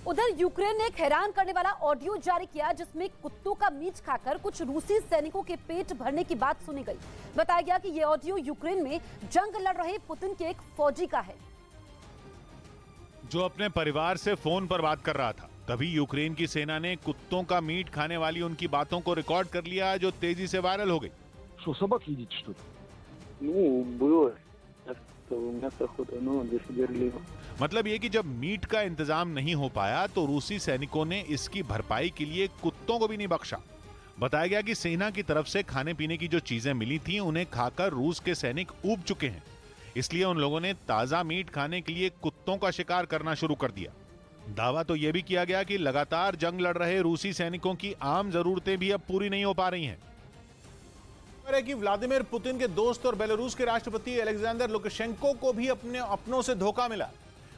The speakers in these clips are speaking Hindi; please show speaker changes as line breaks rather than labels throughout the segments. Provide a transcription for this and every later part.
उधर यूक्रेन ने एक हैरान करने वाला ऑडियो जारी किया जिसमें कुत्तों का मीट खाकर कुछ रूसी सैनिकों के पेट भरने की बात सुनी गई। बताया गया कि यह ऑडियो यूक्रेन में जंग लड़ रहे पुतिन के एक फौजी का है
जो अपने परिवार से फोन पर बात कर रहा था। तभी यूक्रेन की सेना ने कुत्तों का मीट खाने वाली उनकी बातों को रिकॉर्ड कर लिया जो तेजी से वायरल हो गई। मतलब ये कि जब मीट का इंतजाम नहीं हो पाया तो रूसी सैनिकों ने इसकी भरपाई के लिए कुत्तों को भी नहीं बख्शा। बताया गया कि सेना की तरफ से खाने पीने की जो चीजें मिली थी उन्हें खाकर रूस के सैनिक ऊब चुके हैं, इसलिए उन लोगों ने ताजा मीट खाने के लिए कुत्तों का शिकार करना शुरू कर दिया। दावा तो यह भी किया गया कि लगातार जंग लड़ रहे रूसी सैनिकों की आम जरूरतें भी अब पूरी नहीं हो पा रही हैं। कि व्लादिमीर पुतिन के दोस्त और बेलारूस के राष्ट्रपति अलेक्जेंडर लुकाशेंको को भी अपने अपनों से धोखा मिला।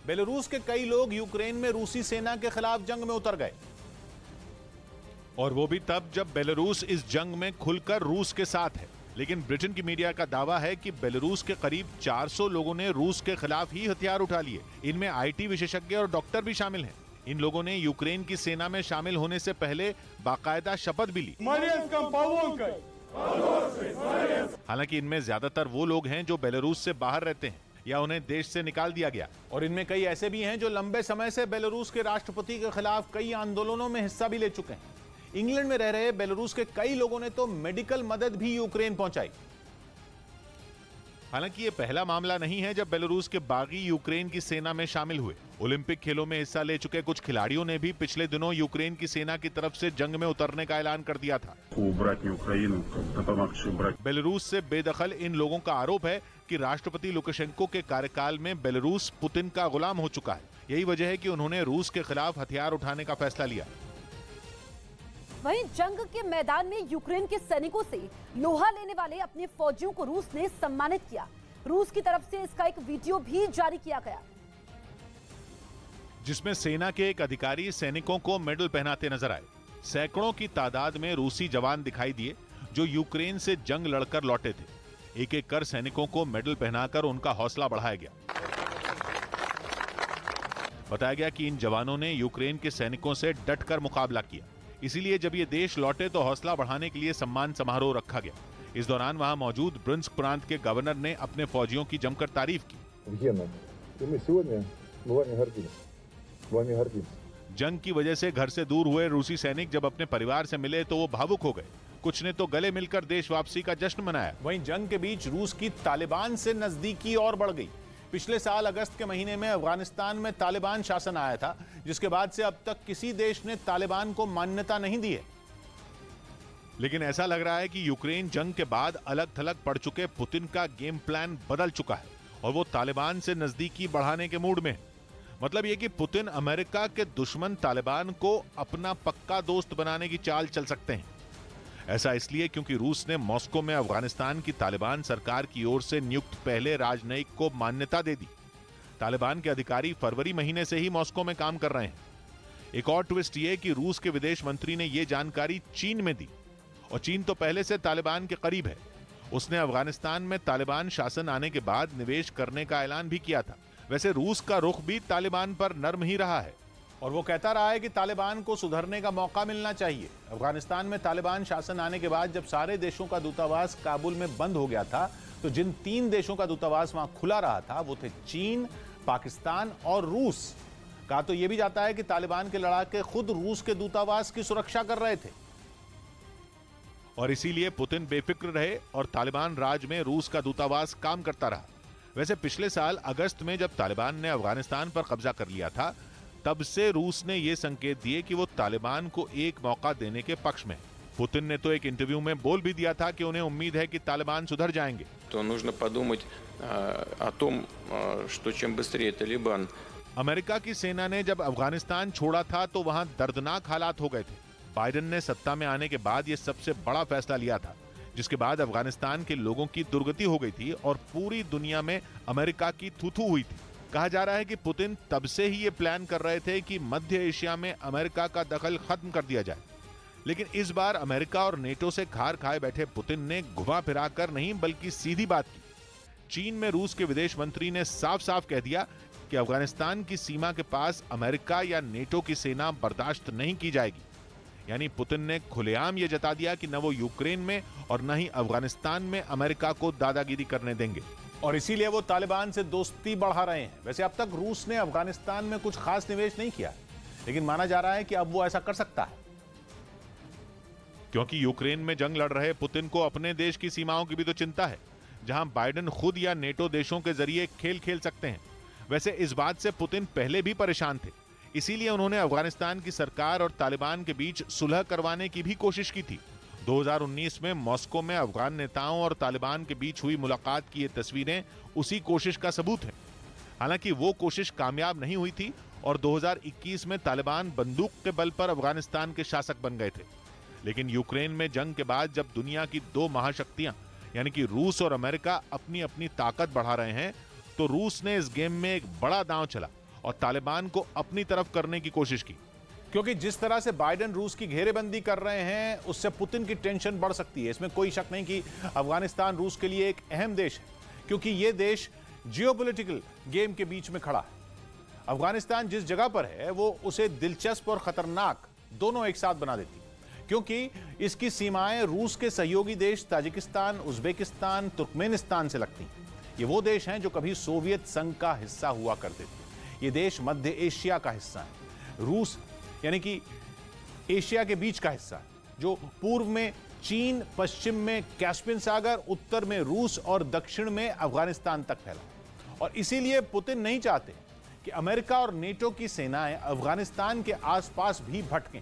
बेलारूस के कई लोग यूक्रेन में रूसी सेना के खिलाफ जंग में उतर गए, और वो भी तब जब बेलारूस इस जंग में खुलकर रूस के साथ है। लेकिन ब्रिटेन की मीडिया का दावा है कि बेलारूस के करीब 400 लोगों ने रूस के खिलाफ ही हथियार उठा लिए। इनमें आईटी विशेषज्ञ और डॉक्टर भी शामिल हैं। इन लोगों ने यूक्रेन की सेना में शामिल होने से पहले बाकायदा शपथ भी ली। हालांकि इनमें ज्यादातर वो लोग हैं जो बेलारूस से बाहर रहते हैं या उन्हें देश से निकाल दिया गया, और इनमें कई ऐसे भी हैं जो लंबे समय से बेलारूस के राष्ट्रपति के खिलाफ कई आंदोलनों में हिस्सा भी ले चुके हैं। इंग्लैंड में रह रहे बेलारूस के कई लोगों ने तो मेडिकल मदद भी यूक्रेन पहुंचाई। हालांकि ये पहला मामला नहीं है जब बेलारूस के बागी यूक्रेन की सेना में शामिल हुए। ओलंपिक खेलों में हिस्सा ले चुके कुछ खिलाड़ियों ने भी पिछले दिनों यूक्रेन की सेना की तरफ से जंग में उतरने का ऐलान कर दिया था। बेलारूस से बेदखल इन लोगों का आरोप है कि राष्ट्रपति लुकाशेंको के कार्यकाल में बेलारूस पुतिन का गुलाम हो चुका है। यही वजह है कि उन्होंने रूस के खिलाफ हथियार उठाने का फैसला लिया।
वहीं जंग के मैदान में यूक्रेन के सैनिकों से लोहा लेने वाले अपने फौजियों को रूस ने सम्मानित किया। रूस की तरफ से इसका एक वीडियो भी जारी किया गया
जिसमें सेना के एक अधिकारी सैनिकों को मेडल पहनाते नजर आए। सैकड़ों की तादाद में रूसी जवान दिखाई दिए जो यूक्रेन से जंग लड़कर लौटे थे। एक एक कर सैनिकों को मेडल पहनाकर उनका हौसला बढ़ाया गया। बताया गया कि इन जवानों ने यूक्रेन के सैनिकों से डटकर मुकाबला किया, इसीलिए जब ये देश लौटे तो हौसला बढ़ाने के लिए सम्मान समारोह रखा गया। इस दौरान वहां मौजूद ब्रिंस्क प्रांत के गवर्नर ने अपने फौजियों की जमकर तारीफ की। जंग की वजह से घर से दूर हुए रूसी सैनिक जब अपने परिवार से मिले तो वो भावुक हो गए। कुछ ने तो गले मिलकर देश वापसी का जश्न मनाया। वहीं जंग के बीच रूस की तालिबान से नजदीकी और बढ़ गई। पिछले साल अगस्त के महीने में अफगानिस्तान में तालिबान शासन आया था, जिसके बाद से अब तक किसी देश ने तालिबान को मान्यता नहीं दी है। लेकिन ऐसा लग रहा है कि यूक्रेन जंग के बाद अलग थलग पड़ चुके पुतिन का गेम प्लान बदल चुका है और वो तालिबान से नजदीकी बढ़ाने के मूड में है। मतलब ये कि पुतिन अमेरिका के दुश्मन तालिबान को अपना पक्का दोस्त बनाने की चाल चल सकते हैं। ऐसा इसलिए क्योंकि रूस ने मॉस्को में अफगानिस्तान की तालिबान सरकार की ओर से नियुक्त पहले राजनयिक को मान्यता दे दी। तालिबान के अधिकारी फरवरी महीने से ही मॉस्को में काम कर रहे हैं। एक और ट्विस्ट ये कि रूस के विदेश मंत्री ने यह जानकारी चीन में दी, और चीन तो पहले से तालिबान के करीब है। उसने अफगानिस्तान में तालिबान शासन आने के बाद निवेश करने का ऐलान भी किया था। वैसे रूस का रुख भी तालिबान पर नर्म ही रहा है और वो कहता रहा है कि तालिबान को सुधरने का मौका मिलना चाहिए। अफगानिस्तान में तालिबान शासन आने के बाद जब सारे देशों का दूतावास काबुल में बंद हो गया था तो जिन 3 देशों का दूतावास वहां खुला रहा था वो थे चीन, पाकिस्तान और रूस। कहा तो यह भी जाता है कि तालिबान के लड़ाके खुद रूस के दूतावास की सुरक्षा कर रहे थे और इसीलिए पुतिन बेफिक्र रहे और तालिबान राज में रूस का दूतावास काम करता रहा। वैसे पिछले साल अगस्त में जब तालिबान ने अफगानिस्तान पर कब्जा कर लिया था तब से रूस ने यह संकेत दिए कि वो तालिबान को एक मौका देने के पक्ष में है। पुतिन ने तो एक इंटरव्यू में बोल भी दिया था कि उन्हें उम्मीद है कि तालिबान सुधर जाएंगे।
तो нужно подумать о том, что чем बस्трее तालिबान।
अमेरिका की सेना ने जब अफगानिस्तान छोड़ा था तो वहां दर्दनाक हालात हो गए थे। बाइडेन ने सत्ता में आने के बाद यह सबसे बड़ा फैसला लिया था, जिसके बाद अफगानिस्तान के लोगों की दुर्गति हो गई थी और पूरी दुनिया में अमेरिका की थू-थू हुई थी। कहा जा रहा है कि पुतिन तब से ही ये प्लान कर रहे थे कि मध्य एशिया में अमेरिका का दखल खत्म कर दिया जाए। लेकिन इस बार अमेरिका और नेटो से खार खाए बैठे पुतिन ने घुमा फिराकर नहीं बल्कि सीधी बात की। चीन में रूस के विदेश मंत्री ने साफ साफ कह दिया कि अफगानिस्तान की सीमा के पास अमेरिका या नेटो की सेना बर्दाश्त नहीं की जाएगी। यानी पुतिन ने खुलेआम यह जता दिया कि न वो यूक्रेन में और न ही अफगानिस्तान में अमेरिका को दादागिरी करने देंगे।
और इसीलिए वो तालिबान से दोस्ती बढ़ा रहे हैं। वैसे अब तक रूस ने अफगानिस्तान में कुछ खास निवेश नहीं किया, लेकिन माना जा रहा है कि अब वो ऐसा कर सकता है,
क्योंकि यूक्रेन में जंग लड़ रहे पुतिन को अपने देश की सीमाओं की भी तो चिंता है, जहां बाइडेन खुद या नेटो देशों के जरिए खेल खेल सकते हैं। वैसे इस बात से पुतिन पहले भी परेशान थे, इसीलिए उन्होंने अफगानिस्तान की सरकार और तालिबान के बीच सुलह करवाने की भी कोशिश की थी। 2019 में मॉस्को में अफगान नेताओं और तालिबान के बीच हुई मुलाकात की ये तस्वीरें उसी कोशिश का सबूत हैं। हालांकि वो कोशिश कामयाब नहीं हुई थी और 2021 में तालिबान बंदूक के बल पर अफगानिस्तान के शासक बन गए थे। लेकिन यूक्रेन में जंग के बाद जब दुनिया की दो महाशक्तियां यानी कि रूस और अमेरिका अपनी अपनी ताकत बढ़ा रहे हैं, तो रूस ने इस गेम में एक बड़ा दांव चला और तालिबान को अपनी तरफ करने की कोशिश की।
क्योंकि जिस तरह से बाइडेन रूस की घेरेबंदी कर रहे हैं, उससे पुतिन की टेंशन बढ़ सकती है। इसमें कोई शक नहीं कि अफगानिस्तान रूस के लिए एक अहम देश है, क्योंकि यह देश जियोपॉलिटिकल गेम के बीच में खड़ा है। अफगानिस्तान जिस जगह पर है वो उसे दिलचस्प और खतरनाक दोनों एक साथ बना देती है, क्योंकि इसकी सीमाएं रूस के सहयोगी देश ताजिकिस्तान, उज्बेकिस्तान, तुर्कमेनिस्तान से लगती हैं। ये वो देश हैं जो कभी सोवियत संघ का हिस्सा हुआ करते थे। ये देश मध्य एशिया का हिस्सा है। रूस यानी कि एशिया के बीच का हिस्सा, जो पूर्व में चीन, पश्चिम में कैस्पियन सागर, उत्तर में रूस और दक्षिण में अफगानिस्तान तक फैला। और इसीलिए पुतिन नहीं चाहते कि अमेरिका और नेटो की सेनाएं अफगानिस्तान के आसपास भी भटकें।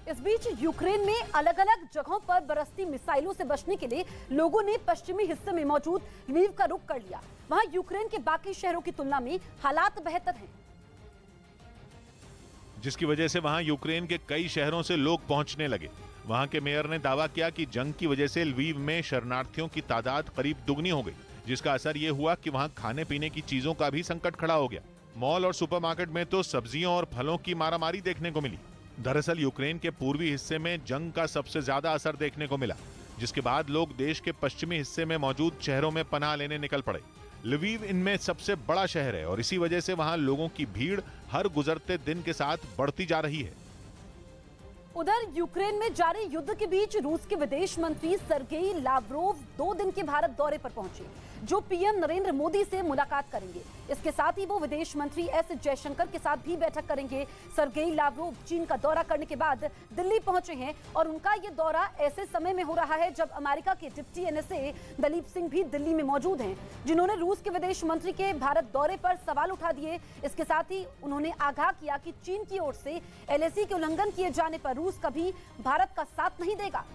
इस बीच यूक्रेन में अलग अलग जगहों पर बरसती मिसाइलों से बचने के लिए लोगों ने पश्चिमी हिस्से में मौजूद ल्वीव का रुख कर लिया। वहां यूक्रेन के बाकी शहरों की तुलना में हालात बेहतर हैं,
जिसकी वजह से वहां यूक्रेन के कई शहरों से लोग पहुंचने लगे। वहां के मेयर ने दावा किया कि जंग की वजह से ल्वीव में शरणार्थियों की तादाद करीब दुगनी हो गई, जिसका असर यह हुआ कि वहां खाने पीने की चीजों का भी संकट खड़ा हो गया। मॉल और सुपरमार्केट में तो सब्जियों और फलों की मारामारी देखने को मिली। दरअसल यूक्रेन के पूर्वी हिस्से में जंग का सबसे ज्यादा असर देखने को मिला, जिसके बाद लोग देश के पश्चिमी हिस्से में मौजूद शहरों में पनाह लेने निकल पड़े। ल्वीव इनमें सबसे बड़ा शहर है और इसी वजह से वहां लोगों की भीड़ हर गुजरते दिन के साथ बढ़ती जा रही है।
उधर यूक्रेन में जारी युद्ध के बीच रूस के विदेश मंत्री सर्गेई लावरोव 2 दिन के भारत दौरे पर पहुंचे, जो पीएम नरेंद्र मोदी से मुलाकात करेंगे। इसके साथ ही वो विदेश मंत्री एस जयशंकर के साथ भी बैठक करेंगे। सर्गेई लावरोव चीन का दौरा करने के बाद दिल्ली पहुंचे हैं और उनका ये दौरा ऐसे समय में हो रहा है जब अमेरिका के डिप्टी एनएसए दलीप सिंह भी दिल्ली में मौजूद हैं, जिन्होंने रूस के विदेश मंत्री के भारत दौरे पर सवाल उठा दिए। इसके साथ ही उन्होंने आगाह किया कि चीन की ओर से एलएसी के उल्लंघन किए जाने पर रूस कभी भारत का साथ नहीं देगा।